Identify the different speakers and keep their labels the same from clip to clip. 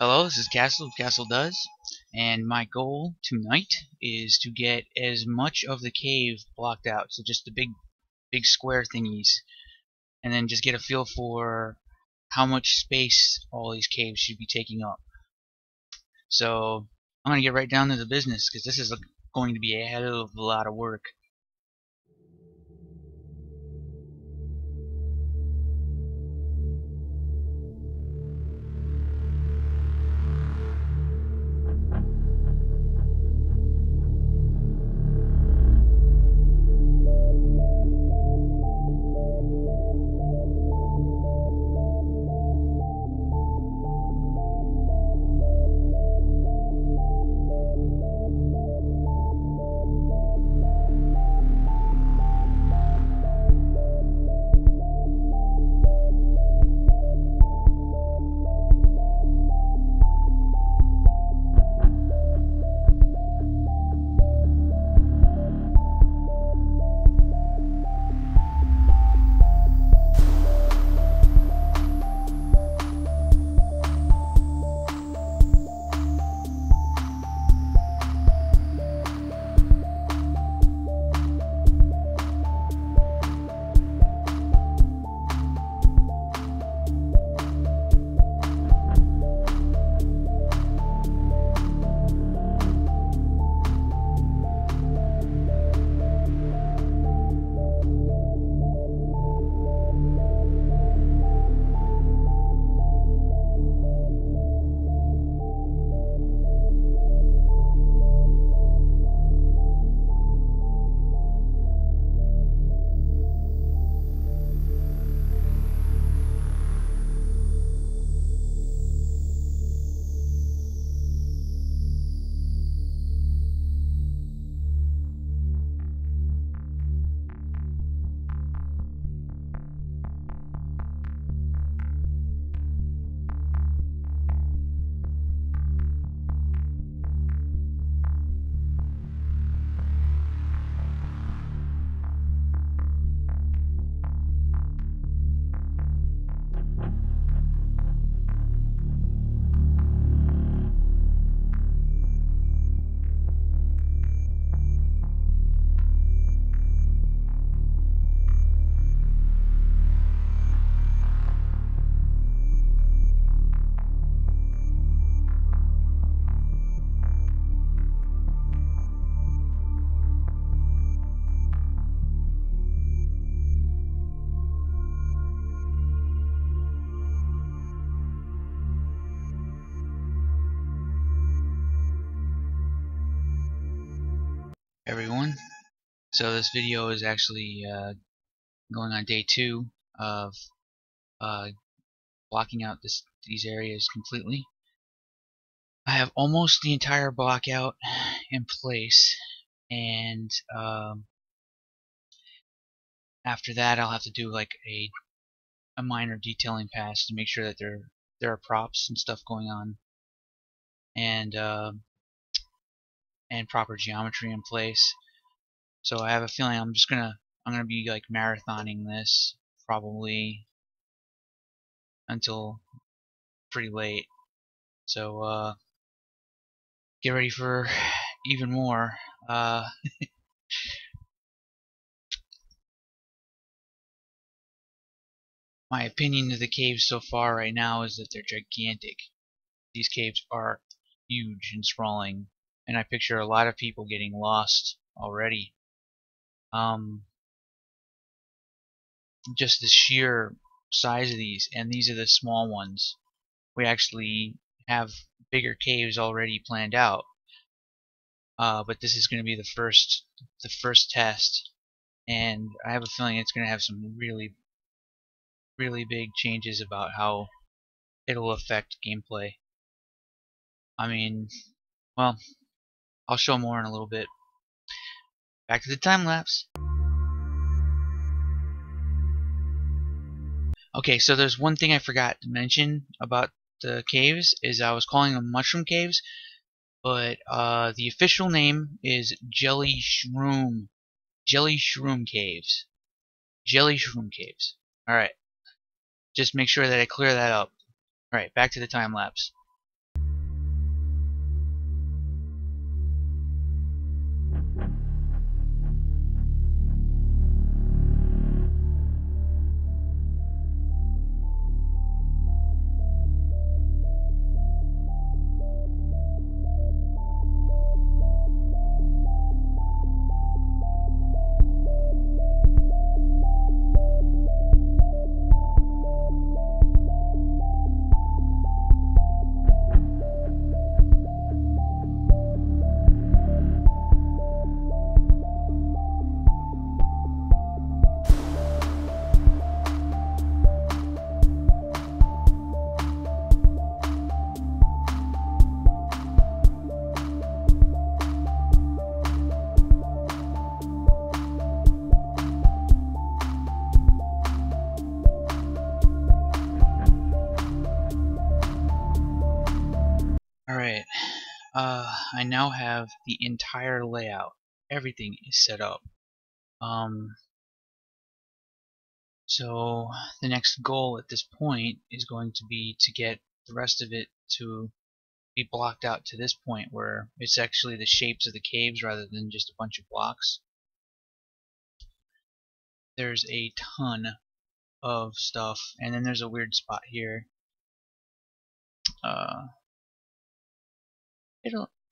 Speaker 1: Hello, this is Castle of Castle Does, and my goal tonight is to get as much of the cave blocked out, so just the big square thingies, and then just get a feel for how much space all these caves should be taking up. So I'm gonna get right down to the business because this is going to be a hell of a lot of work. Everyone, so this video is actually going on day 2 of uh, blocking out these areas completely. I have almost the entire block out in place, and after that I'll have to do like a minor detailing pass to make sure that there are props and stuff going on, and proper geometry in place. So I have a feeling I'm gonna be like marathoning this probably until pretty late. So get ready for even more. My opinion of the caves so far right now is that they're gigantic. These caves are huge and sprawling, and I picture a lot of people getting lost already. Just the sheer size of these, and these are the small ones. We actually have bigger caves already planned out, but this is going to be the first test, and I have a feeling it's going to have some really big changes about how it'll affect gameplay. I mean, well, I'll show more in a little bit. Back to the time lapse. Okay, so there's one thing I forgot to mention about the caves is I was calling them mushroom caves, but the official name is Jellyshroom. Jellyshroom caves. Jellyshroom caves. Alright. Just make sure that I clear that up. Alright, back to the time lapse. Alright, I now have the entire layout. Everything is set up. So the next goal at this point is going to be to get the rest of it to be blocked out to this point where it's actually the shapes of the caves rather than just a bunch of blocks. There's a ton of stuff, and then there's a weird spot here.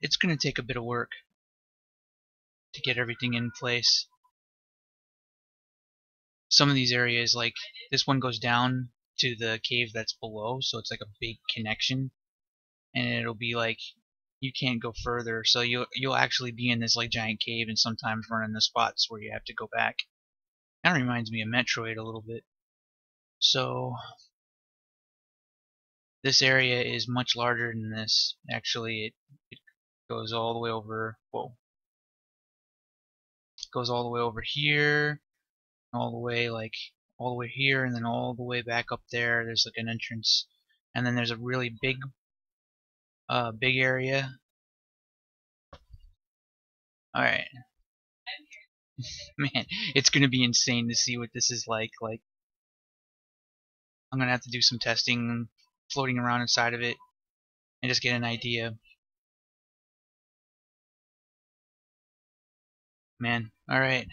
Speaker 1: It's going to take a bit of work to get everything in place. Some of these areas, like this one, goes down to the cave that's below, so it's like a big connection, and it'll be like you can't go further, so you'll actually be in this like giant cave and sometimes run into spots where you have to go back. Kind of reminds me of Metroid a little bit. So this area is much larger than this. Actually, it goes all the way over. Whoa! It goes all the way over here, all the way all the way here, and then all the way back up there. There's like an entrance, and then there's a really big area. All right, man, it's gonna be insane to see what this is like. Like, I'm gonna have to do some testing, floating around inside of it, and just get an idea. Man, all right.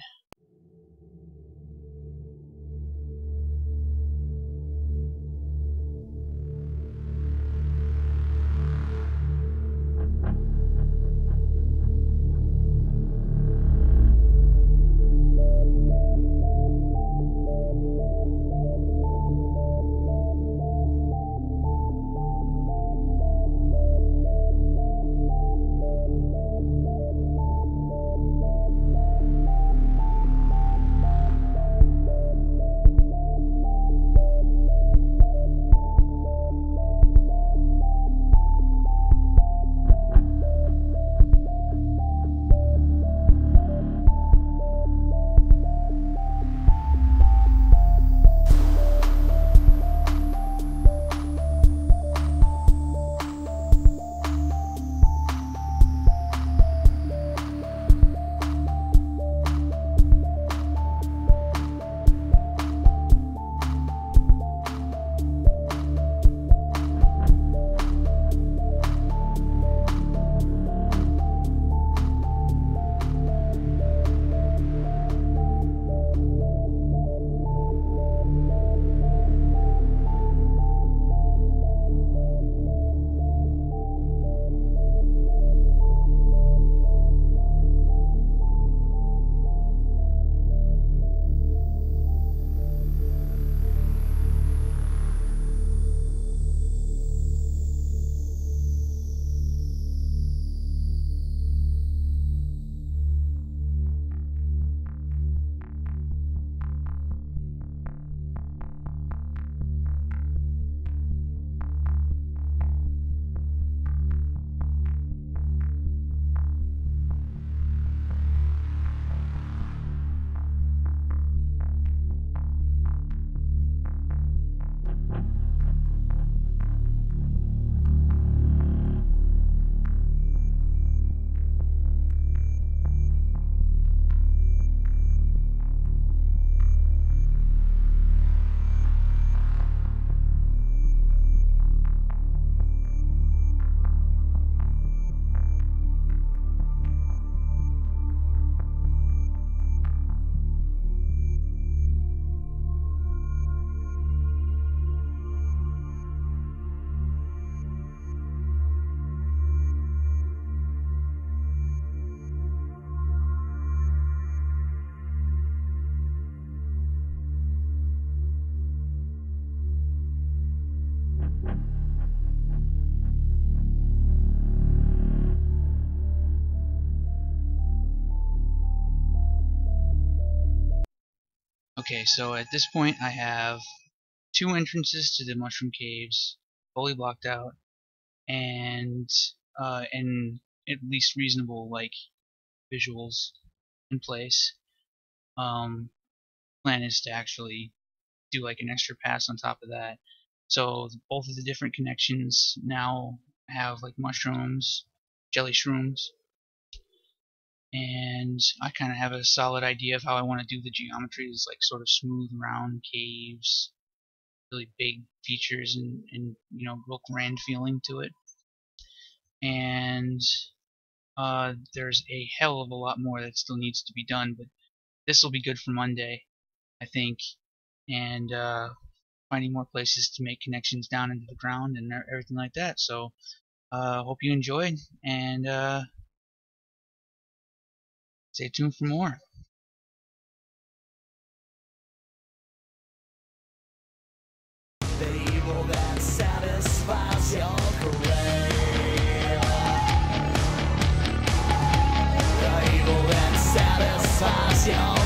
Speaker 1: Okay, so at this point I have 2 entrances to the mushroom caves fully blocked out, and at least reasonable like visuals in place. Plan is to actually do like an extra pass on top of that. So both of the different connections now have like mushrooms, Jellyshrooms, and I kind of have a solid idea of how I want to do the geometry. Is like sort of smooth, round caves, really big features, and you know, real grand feeling to it. And there's a hell of a lot more that still needs to be done, but this will be good for Monday, I think. And finding more places to make connections down into the ground and everything like that. So hope you enjoyed, and stay tuned for more.
Speaker 2: The evil that satisfies your crave. The evil that satisfies your